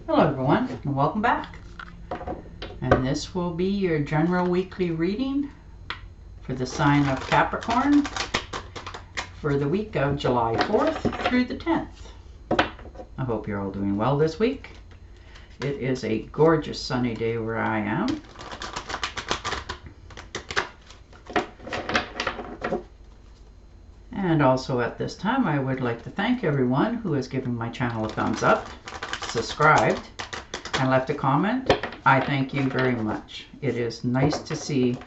Hello everyone and welcome back. And this will be your general weekly reading for the sign of Capricorn for the week of July 4th through the 10th. I hope you're all doing well this week. It is a gorgeous sunny day where I am. And also at this time I would like to thank everyone who has given my channel a thumbs up, subscribed, and left a comment. I thank you very much. It is nice to see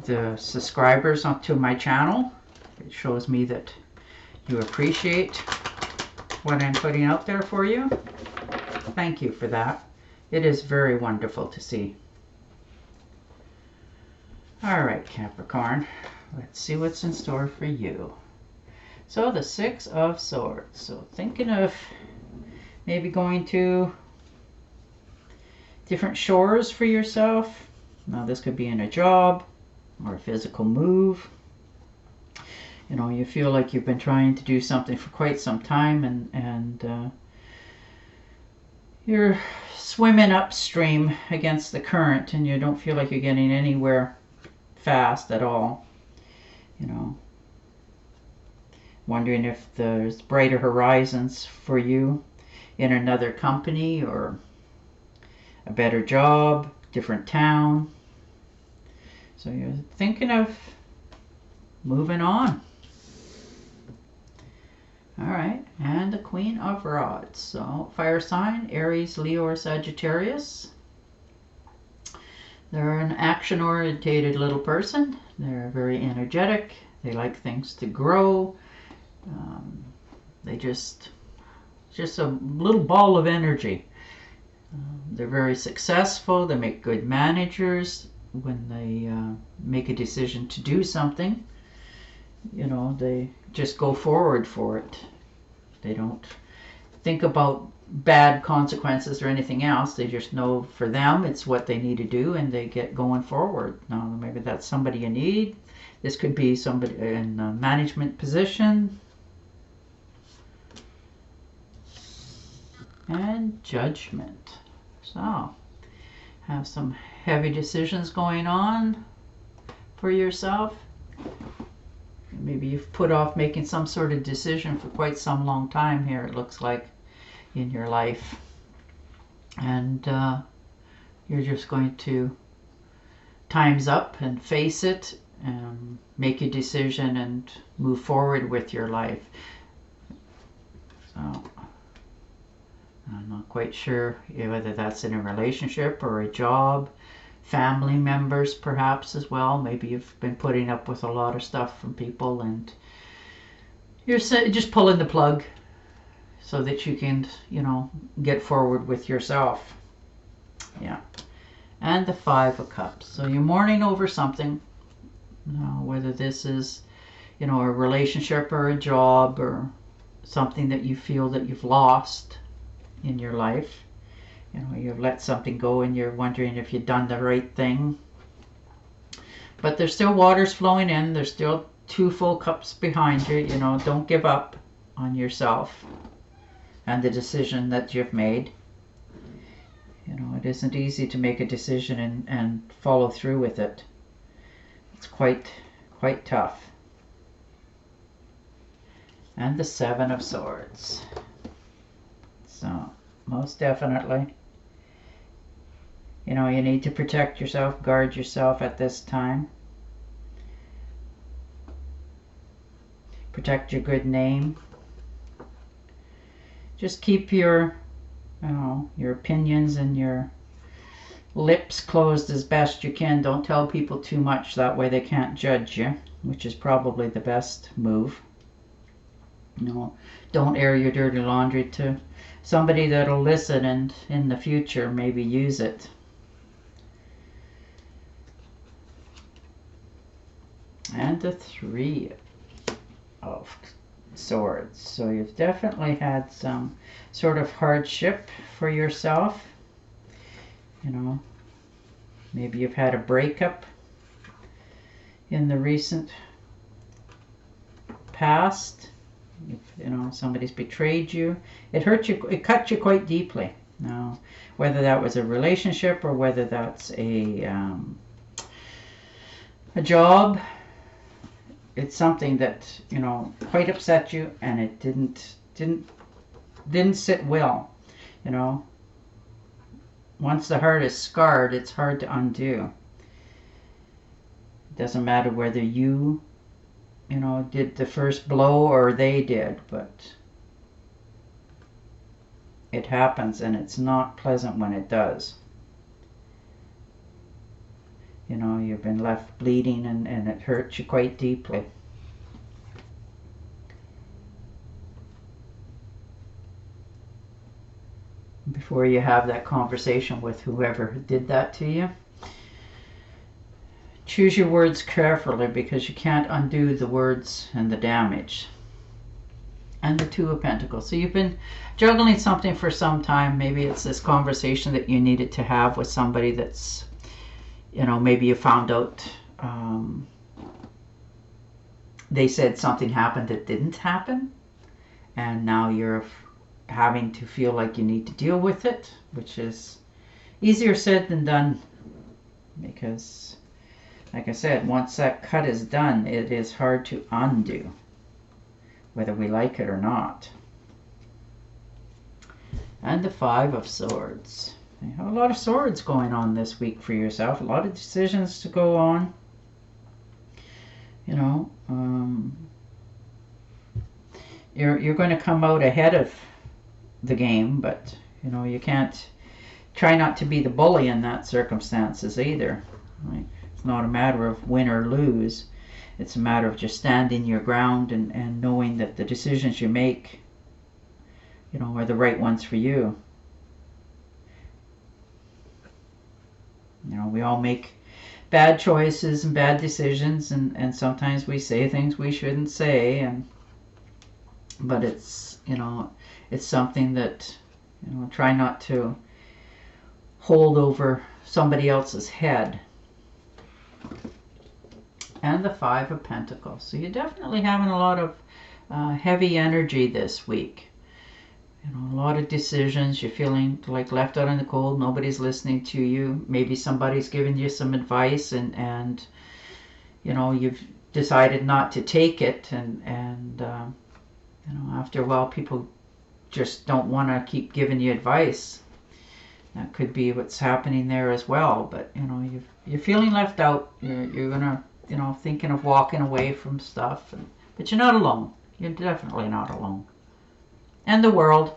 the subscribers onto my channel. It shows me that you appreciate what I'm putting out there for you. Thank you for that. It is very wonderful to see. All right, Capricorn, let's see what's in store for you. So the Six of Swords. So thinking of maybe going to different shores for yourself. Now this could be in a job or a physical move. You know, you feel like you've been trying to do something for quite some time and you're swimming upstream against the current and you don't feel like you're getting anywhere fast at all. You know, wondering if there's brighter horizons for you in another company or a better job, different town. So you're thinking of moving on. All right, and the Queen of Rods. So fire sign, Aries, Leo, or Sagittarius. They're an action-orientated little person. They're very energetic. They like things to grow. They just a little ball of energy. They're very successful. They make good managers. When they make a decision to do something, you know, they just go forward for it. They don't think about bad consequences or anything else. They just know for them it's what they need to do and they get going forward. Now maybe that's somebody you need. This could be somebody in a management position. And Judgment. So have some heavy decisions going on for yourself. Maybe you've put off making some sort of decision for quite some long time here, it looks like, in your life. And you're just going to time's up and face it and make a decision and move forward with your life. So I'm not quite sure whether that's in a relationship or a job, family members perhaps as well. Maybe you've been putting up with a lot of stuff from people and you're just pulling the plug so that you can, you know, get forward with yourself. Yeah. And the Five of Cups. So you're mourning over something, whether this is, you know, a relationship or a job or something that you feel that you've lost in your life. You know, you've let something go and you're wondering if you've done the right thing. But there's still waters flowing in. There's still two full cups behind you. You know, don't give up on yourself and the decision that you've made. You know, it isn't easy to make a decision and follow through with it. It's quite tough. And the Seven of Swords. So, most definitely, you know, you need to protect yourself, guard yourself at this time. Protect your good name. Just keep your, you know, your opinions and your lips closed as best you can. Don't tell people too much, that way they can't judge you, which is probably the best move. You know, don't air your dirty laundry to somebody that'll listen and in the future maybe use it. And the Three of Swords. So you've definitely had some sort of hardship for yourself. You know, maybe you've had a breakup in the recent past. If, you know, somebody's betrayed you, it hurt you, it cut you quite deeply. Now, whether that was a relationship or whether that's a job, it's something that, you know, quite upset you, and it didn't sit well, you know. Once the heart is scarred, it's hard to undo. It doesn't matter whether you know, did the first blow or they did, but it happens, and it's not pleasant when it does. You know, you've been left bleeding, and it hurts you quite deeply. Before you have that conversation with whoever did that to you, choose your words carefully, because you can't undo the words and the damage. And the Two of Pentacles. So you've been juggling something for some time. Maybe it's this conversation that you needed to have with somebody that's, you know, maybe you found out they said something happened that didn't happen, and now you're having to feel like you need to deal with it, which is easier said than done, because, like I said, once that cut is done, it is hard to undo, whether we like it or not. And the Five of Swords. You have a lot of swords going on this week for yourself. A lot of decisions to go on. You know, you're going to come out ahead of the game, but, you know, you can't try not to be the bully in that circumstances either. Right? It's not a matter of win or lose. It's a matter of just standing your ground and knowing that the decisions you make, you know, are the right ones for you. You know, we all make bad choices and bad decisions, and sometimes we say things we shouldn't say, but it's, you know, it's something that, you know, try not to hold over somebody else's head. And the Five of Pentacles. So you're definitely having a lot of heavy energy this week. You know, a lot of decisions. You're feeling like left out in the cold. Nobody's listening to you. Maybe somebody's giving you some advice, and you know, you've decided not to take it. And you know, after a while, people just don't want to keep giving you advice. That could be what's happening there as well. But, you know, you're feeling left out. You're gonna, you know, thinking of walking away from stuff. But you're not alone. You're definitely not alone. And the World.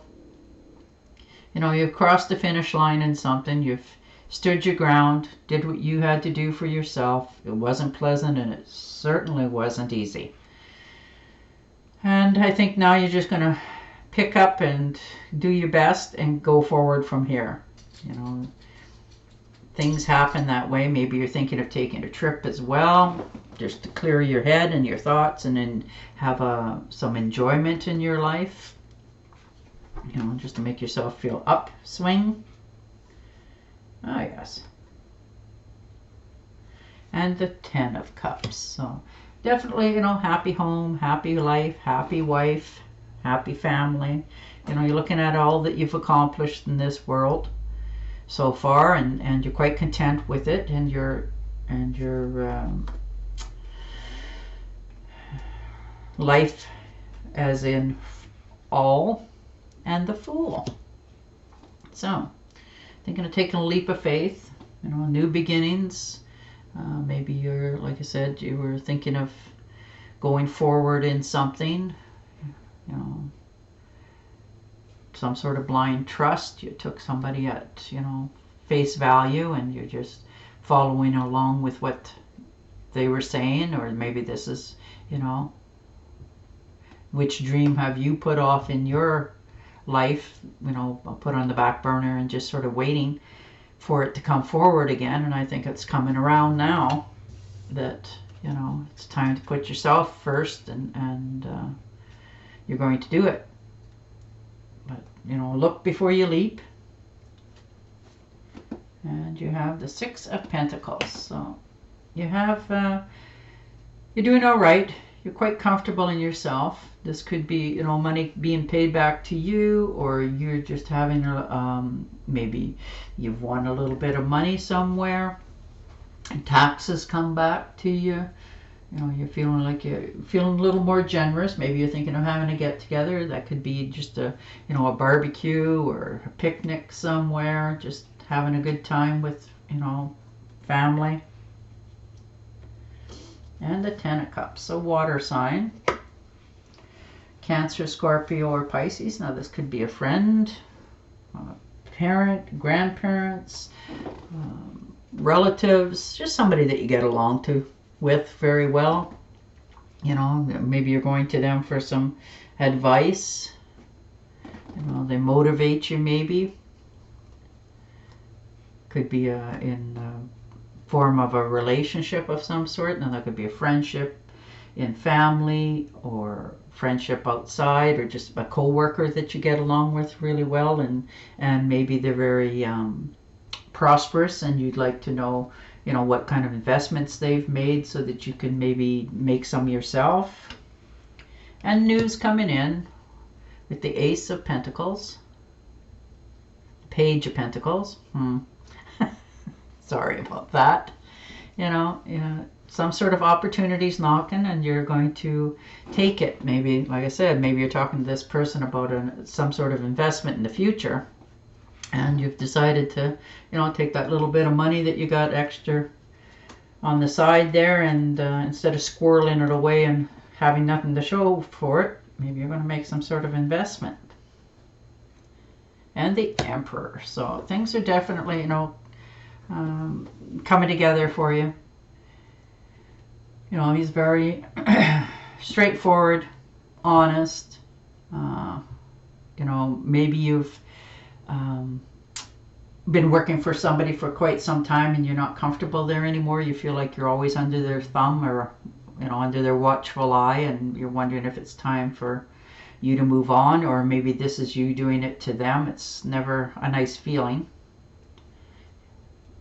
You know, you've crossed the finish line in something. You've stood your ground, did what you had to do for yourself. It wasn't pleasant, and it certainly wasn't easy. And I think now you're just going to pick up and do your best and go forward from here. You know, things happen that way. Maybe you're thinking of taking a trip as well, just to clear your head and your thoughts, and then have some enjoyment in your life. You know, just to make yourself feel upswing. Ah, yes. And the Ten of Cups. So definitely, you know, happy home, happy life, happy wife, happy family. You know, you're looking at all that you've accomplished in this world so far, and you're quite content with it, and your life as in all, and the Fool. So thinking of taking a leap of faith, you know, new beginnings. Maybe you're, like I said, you were thinking of going forward in something, you know, some sort of blind trust. You took somebody at, you know, face value, and you're just following along with what they were saying. Or maybe this is, you know, which dream have you put off in your life, you know, put on the back burner and just sort of waiting for it to come forward again. And I think it's coming around now that, you know, it's time to put yourself first, and you're going to do it. But, you know, look before you leap. And you have the Six of Pentacles. So you have, you're doing all right. you're quite comfortable in yourself. This could be, you know, money being paid back to you, or you're just having maybe you've won a little bit of money somewhere and taxes come back to you. You know, you're feeling like you're feeling a little more generous. Maybe you're thinking of having a get together. That could be just a, you know, a barbecue or a picnic somewhere, just having a good time with, you know, family. And the 10 of Cups, a water sign. Cancer, Scorpio, or Pisces. Now this could be a friend, a parent, grandparents, relatives, just somebody that you get along with very well. You know, maybe you're going to them for some advice. You know, they motivate you maybe. Could be in form of a relationship of some sort. Now that could be a friendship in family, or friendship outside, or just a co-worker that you get along with really well, and maybe they're very prosperous, and you'd like to know, you know, what kind of investments they've made so that you can maybe make some yourself. And news coming in with the Ace of Pentacles, Page of Pentacles. Sorry about that. You know, some sort of opportunities knocking, and you're going to take it. Maybe, like I said, maybe you're talking to this person about some sort of investment in the future, and you've decided to, you know, take that little bit of money that you got extra on the side there, and instead of squirreling it away and having nothing to show for it, maybe you're going to make some sort of investment. And the Emperor. So things are definitely, you know, coming together for you. You know, he's very straightforward, honest. You know, maybe you've been working for somebody for quite some time and you're not comfortable there anymore. You feel like you're always under their thumb, or, you know, under their watchful eye, and you're wondering if it's time for you to move on, or maybe this is you doing it to them. It's never a nice feeling.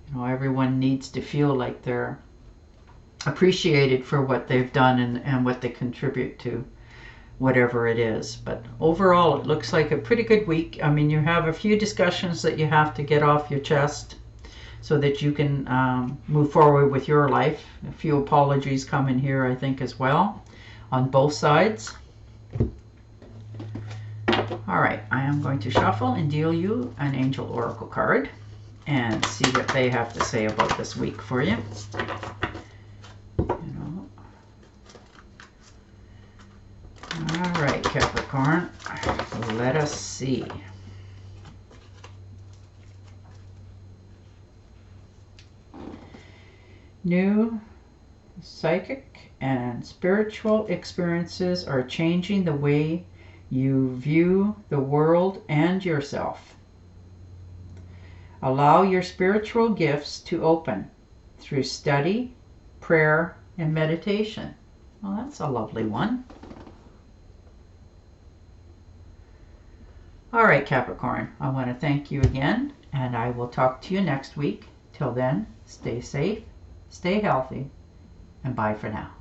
You know, everyone needs to feel like they're appreciated for what they've done and what they contribute to whatever it is. But overall, it looks like a pretty good week. I mean, you have a few discussions that you have to get off your chest so that you can move forward with your life. A few apologies come in here, I think, as well, on both sides. All right, I am going to shuffle and deal you an Angel Oracle card and see what they have to say about this week for you. All right, Capricorn, let us see. New psychic and spiritual experiences are changing the way you view the world and yourself. Allow your spiritual gifts to open through study, prayer, and meditation. Well, that's a lovely one. All right, Capricorn, I want to thank you again, and I will talk to you next week. Till then, stay safe, stay healthy, and bye for now.